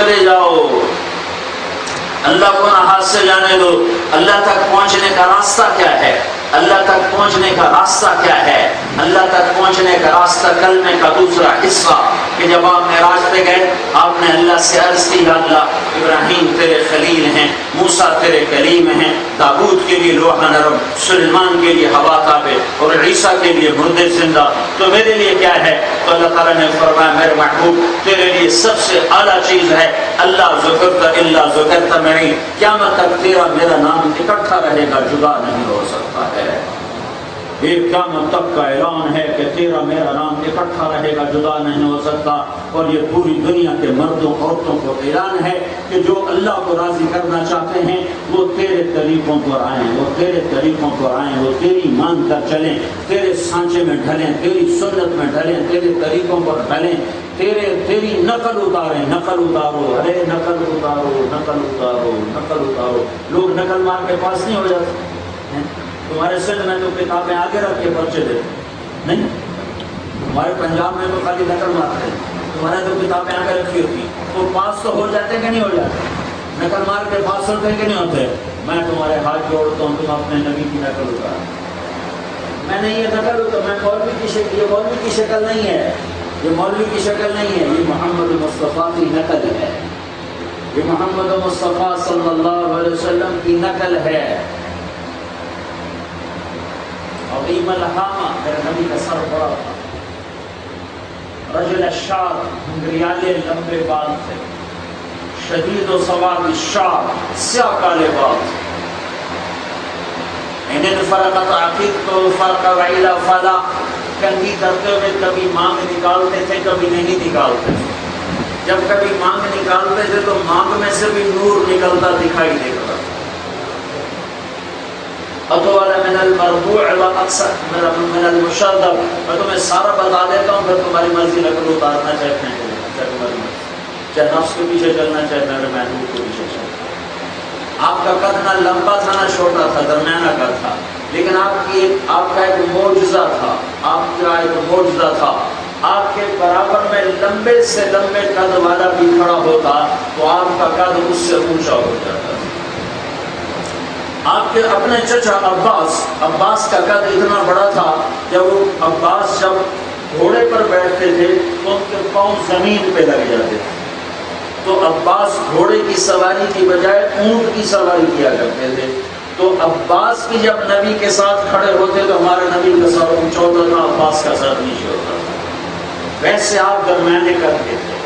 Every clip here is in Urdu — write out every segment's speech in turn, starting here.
چلے جاؤ، اللہ کو نہ ہاتھ سے جانے دو۔ اللہ تک پہنچنے کا راستہ کیا ہے؟ اللہ تک پہنچنے کا راستہ کیا ہے؟ اللہ تک پہنچنے کا راستہ کلمے کا دوسرا حصہ کہ جب آپ معراج پہ گئے، آپ نے اللہ سے عرض کی، یا اللہ ابراہیم تیرے خلیل ہیں، موسیٰ تیرے کلیم ہیں، داؤد کے لیے لوح نرم، سلیمان کے لیے ہوا تابع اور عیسیٰ کے لیے مردے زندہ، تو میرے لیے کیا ہے؟ تو اللہ تعالیٰ نے فرمایا میرے محبوب تیرے لیے سب سے اعلیٰ چیز ہے اللہ ذکرت الا ذکرت معی، قیامت تک تیرا میرا نام اکٹھا رہے گا، جدا نہیں ہو سکتا ہے۔ یہ قیامت تک کا اعلان ہے کہ تیرا میرا نام اکٹھا رہے گا، جدا نہیں ہو سکتا۔ اور یہ پوری دنیا کے مردوں عورتوں کو اعلان ہے کہ جو اللہ کو راضی کرنا چاہتے ہیں وہ تیرے طریقوں پر آئیں، وہ تیرے طریقوں پر آئیں، وہ تیری مان کر چلیں، تیرے سانچے میں ڈھلیں، تیری سنت میں ڈھلیں، تیرے طریقوں پر ڈھلیں، تیری نقل اتاریں، نقل اتارو، ارے نقل اتارو، نقل اتارو، نقل اتارو۔ لوگ نقل مار کے پاس نہیں ہو جاتے، تمہارے سندھ میں تو کتابیں آگے رکھ کے پرچے دیتے نہیں، ہمارے پنجاب میں تو خالی نقل مارتے ہیں، تمہارے تو کتابیں آگے رکھی ہوتی، تو پاس تو ہو جاتے کہ نہیں ہو جاتے؟ نقل مار کے پاس ہوتے کہ نہیں ہوتے؟ میں تمہارے ہاتھ جوڑتا ہوں، تم اپنے نبی کی نقل اتارو۔ میں نے یہ نقل اتار، میں مولوی کی شکل، یہ مولوی کی شکل نہیں ہے، یہ مولوی کی شکل نہیں ہے، یہ محمد مصطفیٰ کی نقل ہے، یہ محمد مصطفیٰ صلی اللہ علیہ وسلم کی نقل ہے۔ عظیم الحامہ، میرے نبی کا سر بڑا تھا، رجل الشعر، گھنگریالے لمبے بال تھے، شدید و سواد الشعر، سیاہ کالے بال تھے۔ انہیں فرقت عقیق کو فرق وعیلا فلا، کنگھی کرتے ہوئے کبھی مانگ نکالتے تھے، کبھی نہیں نکالتے تھے۔ جب کبھی مانگ نکالتے تھے تو مانگ میں سے بھی نور نکلتا دکھائی دیتا تھا۔ اطول من المربوع واقصر من المشدد، میں تمہیں سارا بتا دیتا ہوں، پھر تمہاری مرضی نقل اتارنا چاہے پھینک لینا، چاہے تمہاری مرضی، چاہے نفس کے پیچھے چلنا چاہے میرے محبوب کے پیچھے چلنا۔ آپ کا قد نہ لمبا تھا نہ چھوٹا تھا، درمیانہ قد تھا، لیکن آپ کا ایک معجزہ تھا، آپ کا ایک معجزہ تھا۔ آپ کے برابر میں لمبے سے لمبے قد والا بھی کھڑا ہوتا تو آپ کا قد اس سے اونچا ہو جاتا۔ آپ کے اپنے چچا عباس کا قد اتنا بڑا تھا، جب وہ عباس جب گھوڑے پر بیٹھتے تھے تو ان کے پاؤں زمین پہ لگ جاتے تھے، تو عباس گھوڑے کی سواری کی بجائے اونٹ کی سواری کیا کرتے تھے۔ تو عباس کی جب نبی کے ساتھ کھڑے ہوتے تو ہمارے نبی کا سر اونچا ہوتا تھا، عباس کا سر نیچے ہوتا تھا۔ ویسے آپ درمیانے کرتے تھے،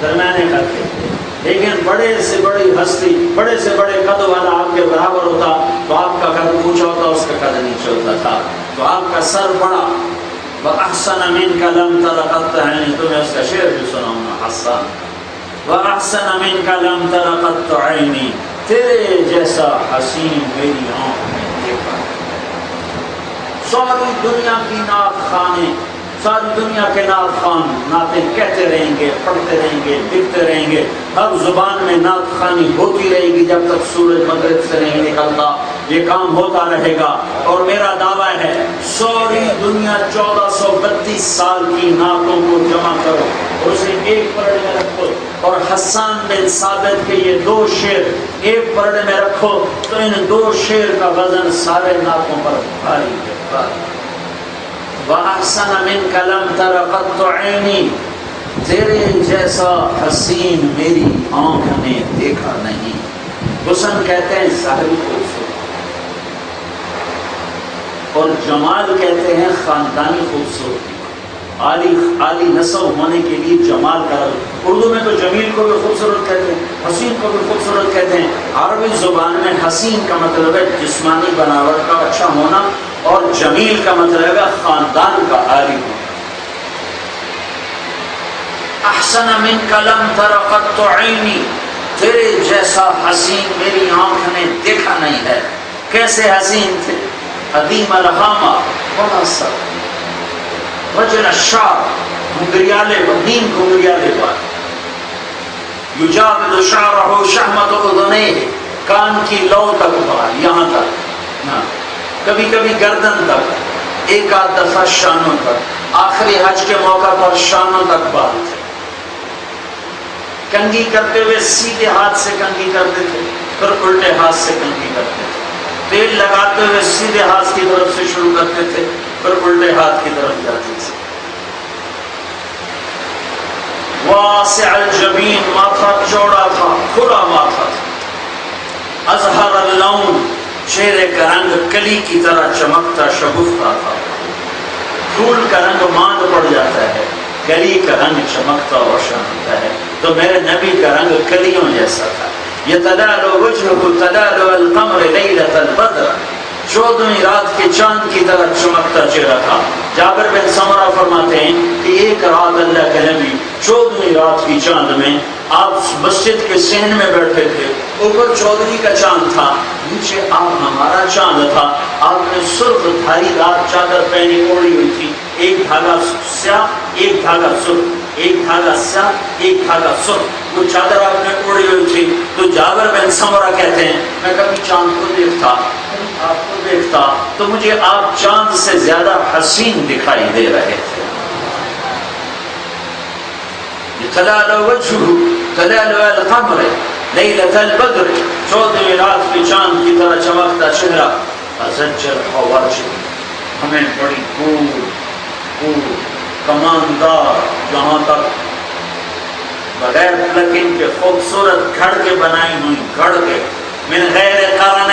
درمیانے کرتے تھے، لیکن بڑے سے بڑی ہستی، بڑے سے بڑے قد والا آپ کے برابر ہوتا تو آپ کا قد اونچا ہوتا، اس کا قد نیچے ہوتا تھا، تو آپ کا سر بڑا۔ وَأَحْسَنَ مِنْكَ لَمْ تَرَ قَطُّ عَيْنِي، تمہیں اس کا شعر بھی سناؤں گا، حسان وَأَحْسَنَ مِنْكَ لَمْ تَرَ قَطُّ عَيْنِي، تیرے جیسا حسین میری آنکھ میں دیکھا۔ ساری دنیا کی نعت خانے، ساری دنیا کے نعت خوان نعتیں کہتے رہیں گے، پڑھتے رہیں گے، لکھتے رہیں گے، ہر زبان میں نعت خوانی ہوتی رہے گی جب تک سورج مغرب سے نہیں نکلتا، یہ کام ہوتا رہے گا۔ اور میرا دعویٰ ہے ساری دنیا 1432 سال کی نعتوں کو جمع کرو اور اسے ایک پرڑے میں رکھو، اور حسان بن ثابت کے یہ 2 شعر ایک پرڑے میں رکھو تو ان 2 شعر کا وزن سارے نعتوں پر بھاری ہے۔ وَأَحْسَنَ مِنْكَ لَمْ تَرَ قَطُّ عَيْنِي، تیرے جیسا حسین میری آنکھ نے دیکھا نہیں۔ حسن کہتے ہیں ظاہری خوبصورتی، اور جمال کہتے ہیں خاندانی خوبصورتی، عالی نسب ہونے کے لیے جمال کا لفظ۔ اردو میں تو جمیل کو بھی خوبصورت کہتے ہیں، حسین کو بھی خوبصورت کہتے ہیں۔ عربی زبان میں حسین کا مطلب ہے جسمانی بناوٹ کا اچھا ہونا، اور جمیل کا مطلب ہے خاندان کا عالی ہونا۔ احسن منک لم تر قط عینی، تیرے جیسا حسین میری آنکھ نے دیکھا نہیں ہے۔ کیسے حسین تھے؟ عظیم الحامہ، بڑا سر، رجل الشعر، گھنگریالے نیم گھنگریالے بال، یجاوز شعرہ شحمۃ اذنیہ، کان کی لو تک بال، یہاں تک، کبھی کبھی گردن تک، ایک آدھ دفعہ شانوں تک، آخری حج کے موقع پر شانوں تک بال تھے۔ کنگھی کرتے ہوئے سیدھے ہاتھ سے کنگھی کرتے تھے، پھر الٹے ہاتھ سے کنگھی کرتے تھے، تیل لگاتے ہوئے سیدھے ہاتھ کی طرف سے شروع کرتے تھے، پھر الٹے ہاتھ کی طرف جاتے تھے۔ واسع الجبین، ماتھا چوڑا تھا، کھلا ماتھا تھا۔ ازہر اللون، چہرے کا رنگ کلی کی طرح چمکتا شگفتہ تھا۔ پھول کا رنگ ماند پڑ جاتا ہے، کلی کا رنگ چمکتا روشن ہوتا ہے، تو میرے نبی کا رنگ کلیوں جیسا تھا۔ یتلال وجهه تلال القمر لیلۃ البدر، 14ویں رات کے چاند کی طرح چمکتا چہرہ تھا۔ جابر بن سمرہ فرماتے ہیں کہ ایک رات اللہ کے نبی 14ویں رات کی چاند میں آپ مسجد کے صحن میں بیٹھے تھے، اوپر 14ویں کا چاند تھا، نیچے آپ ہمارا چاند تھا۔ آپ نے سرخ دھاری دار چادر پہنی اوڑھی ہوئی تھی، ایک دھاگا سیاہ ایک دھاگا سرخ، ایک دھاگا سیاہ ایک دھاگا سرخ، وہ چادر آپ نے اوڑھی ہوئی تھی۔ تو جابر بن سمرہ کہتے ہیں میں کبھی چاند کو دیکھتا، آپ کو دیکھتا تو مجھے آپ چاند سے زیادہ حسین دکھائی دے رہے تھے۔ تلال وجهه تلال القمر لیلۃ البدر، 14ویں رات کے چاند کی طرح چمکتا چہرہ۔ ازجر حواجب، ہمیں بڑی دور کماندار، جہاں تک بغیر پلکن کے خوبصورت گھڑ کے بنائی ہوئی گھڑ کے، من غیر قرن،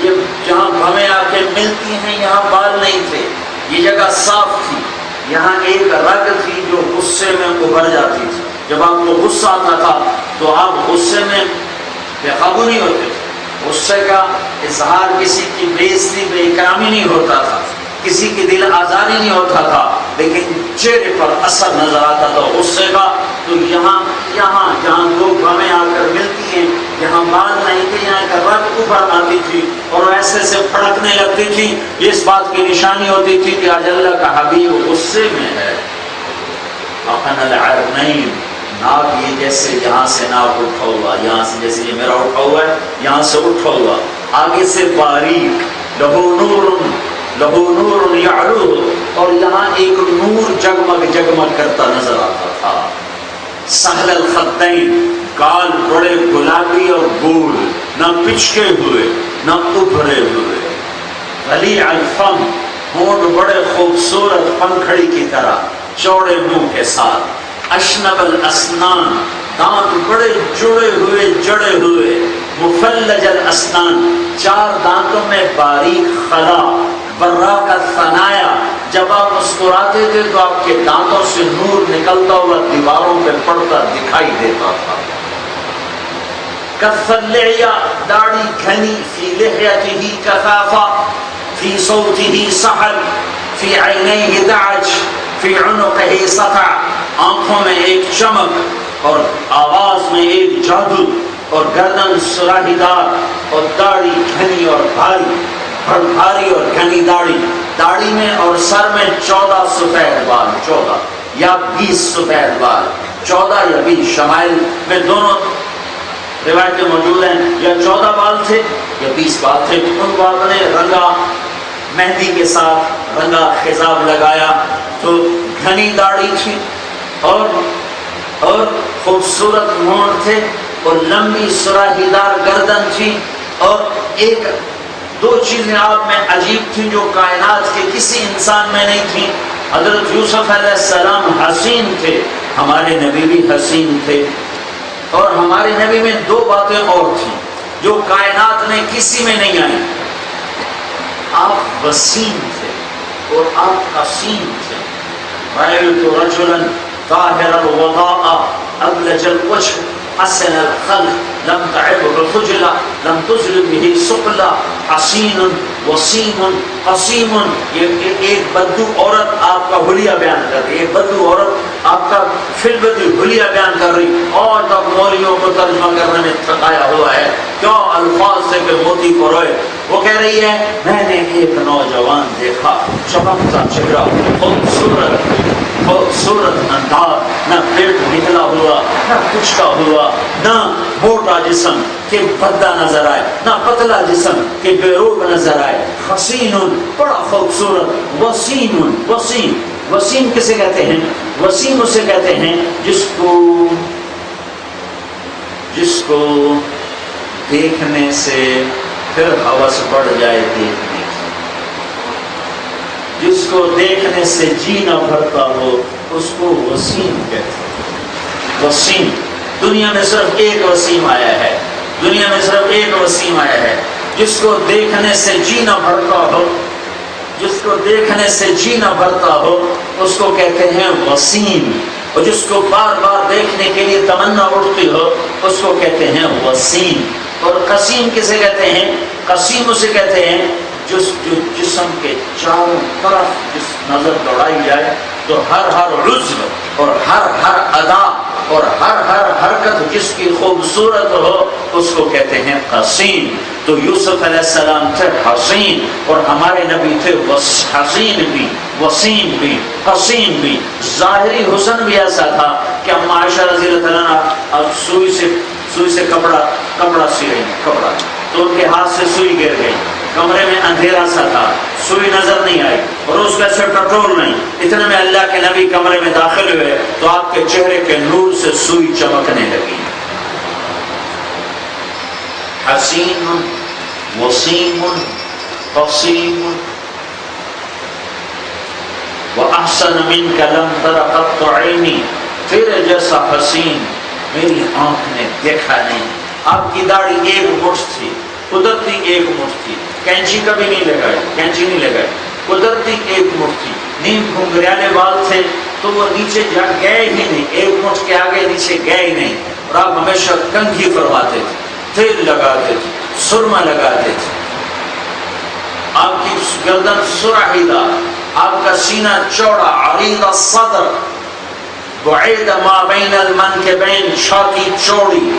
یہ جہاں ہمیں آ کے ملتی ہیں یہاں بال نہیں تھے، یہ جگہ صاف تھی، یہاں ایک رگ تھی جو غصے میں ابھر جاتی تھی، جب آپ کو غصہ آتا تھا تو آپ غصے میں بے قابو نہیں ہوتے تھے، غصے کا اظہار کسی کی بے عزتی بے اکرامی نہیں ہوتا تھا، کسی کی دل آزاری نہیں ہوتا تھا، لیکن چہرے پر اثر نظر آتا تھا غصے کا۔ تو یہاں جہاں دو بھویں آ کر ملتی ہیں، یہاں بال نہیں تھے، یہاں کا رگ اوپر آتی تھی اور ایسے سے پھڑکنے لگتی تھی، یہ اس بات کی نشانی ہوتی تھی کہ آج اللہ کا حبیب غصے میں ہے۔ اپن العرنین، ناک یہ جیسے یہاں سے ناک اٹھا ہوا، یہاں سے جیسے یہ میرا اٹھا ہوا ہے، یہاں سے اٹھا ہوا، آگے سے باریک، لہو نور یعلو، اور یہاں ایک نور جگمگ کرتا نظر آتا تھا۔ سہل الخدین، گال بڑے گلابی اور گول، نہ پچکے ہوئے نہ ابھرے ہوئے۔ غلیظ الفم، ہونٹ بڑے خوبصورت پنکھڑی کی طرح چوڑے منہ کے ساتھ۔ اشنب الاسنان، دانت بڑے جڑے ہوئے۔ مفلج الاسنان، 4 دانتوں میں باریک خلا۔ براق الثنایا، جب آپ مسکراتے تھے تو آپ کے دانتوں سے نور نکلتا ہوا دیواروں پہ پڑتا دکھائی دیتا تھا۔ کف اللحیہ، داڑھی گھنی، فی لحیتہ کثافہ، فی صوتہ سحل، فی عینیہ دعج، فی عنقہ سطع، آنکھوں میں ایک چمک اور آواز میں ایک جادو، اور گردن سراہی دار، اور داڑھی گھنی اور بھاری اور گھنی داڑھی میں اور سر میں 14 سفید بال، 14 یا 20 سفید بال، 14 یا 20، شمائل میں دونوں روایتیں موجود ہیں، یا 14 بال تھے یا 20 بال تھے۔ ان بال نے رنگا مہندی کے ساتھ رنگا خضاب لگایا، تو گھنی داڑھی تھی اور خوبصورت ہونٹ تھے، اور لمبی سراہی دار گردن تھی، اور ایک 2 چیزیں آپ میں عجیب تھیں جو کائنات کے کسی انسان میں نہیں تھیں۔ حضرت یوسف علیہ السلام حسین تھے، ہمارے نبی بھی حسین تھے، اور ہمارے نبی میں 2 باتیں اور تھیں جو کائنات میں کسی میں نہیں آئیں۔ آپ وسیم تھے اور آپ حسین تھے۔ رأیت رجلا طاہر الوضاء ابلج الوجه حسن الخلق لم تعبه خجلا لم تزل به سقلا حسین وسیم قسیم۔ یہ ایک بدو عورت آپ کا حلیہ بیان کر رہی ہے، ایک بدو عورت آپ کا فلبدی حلیہ بیان کر رہی، اور تب مولیوں کو ترجمہ کرنے میں تھکایا ہوا ہے، کیوں الفاظ سے کہ موتی کو روئے۔ وہ کہہ رہی ہے میں نے ایک نوجوان دیکھا، چمکتا چہرہ، خوبصورت انداز، نہ پیٹ نکلا ہوا نہ کچھ کا ہوا، نہ موٹا جسم کہ بھدا نظر آئے، نہ پتلا جسم کہ بے روب نظر آئے۔ حسین، بڑا خوبصورت، وسیم کسے کہتے ہیں؟ وسیم اسے کہتے ہیں جس کو جس کو دیکھنے سے پھر ہوس بڑھ جائے دیکھنے کی، جس کو دیکھنے سے جی نہ بھرتا ہو اس کو وسیم کہتے ہیں۔ وسیم، دنیا میں صرف ایک وسیم آیا ہے، دنیا میں صرف ایک وسیم آیا ہے، جس کو دیکھنے سے جی نہ بھرتا ہو، جس کو دیکھنے سے جی نہ بھرتا ہو اس کو کہتے ہیں وسیم، اور جس کو بار بار دیکھنے کے لیے تمنا اٹھتی ہو اس کو کہتے ہیں وسیم۔ اور قسیم کسے کہتے ہیں؟ قسیم اسے کہتے ہیں جو جسم کے چاروں طرف جس نظر دوڑائی جائے تو ہر عضو اور ہر ادا اور ہر حرکت جس کی خوبصورت ہو اس کو کہتے ہیں قسیم۔ تو یوسف علیہ السلام تھے حسین، اور ہمارے نبی تھے حسین بھی، وسیم بھی، قسیم بھی۔ ظاہری حسن بھی ایسا تھا کہ اما عائشہ رضی اللہ عنہا اب سوئی سے کپڑا سی رہی، کپڑا تو ان کے ہاتھ سے سوئی گر گئی، کمرے میں اندھیرا سا تھا، سوئی نظر نہیں آئی اور اس کا سے پیٹرول نہیں، اتنے میں اللہ کے نبی کمرے میں داخل ہوئے تو آپ کے چہرے کے نور سے سوئی چمکنے لگی۔ حسین، وسیم، قسیم، وَأَحْسَنَ مِنْكَ لَمْ تَرَ قَطُّ عَيْنِي، تیرے جیسا حسین میری آنکھ نے دیکھا نہیں۔ آپ کی داڑھی ایک مٹھ تھی، قدرتی ایک مٹھ تھی، کینچی کبھی نہیں لگائی، کینچی نہیں لگائی، قدرتی ایک مٹھ تھی۔ نیم گھنگریالے بال تھے تو وہ نیچے جا گئے ہی نہیں، ایک مٹھ کے آگے نیچے گئے ہی نہیں، اور آپ ہمیشہ کنگھی فرماتے تھے، تیل لگاتے تھے، سرما لگاتے تھے، آپ کی گردن سرحیدہ، آپ کا سینہ چوڑا، عریض الصدر، بعید ما بین المنکبین، چھاتی چوڑی،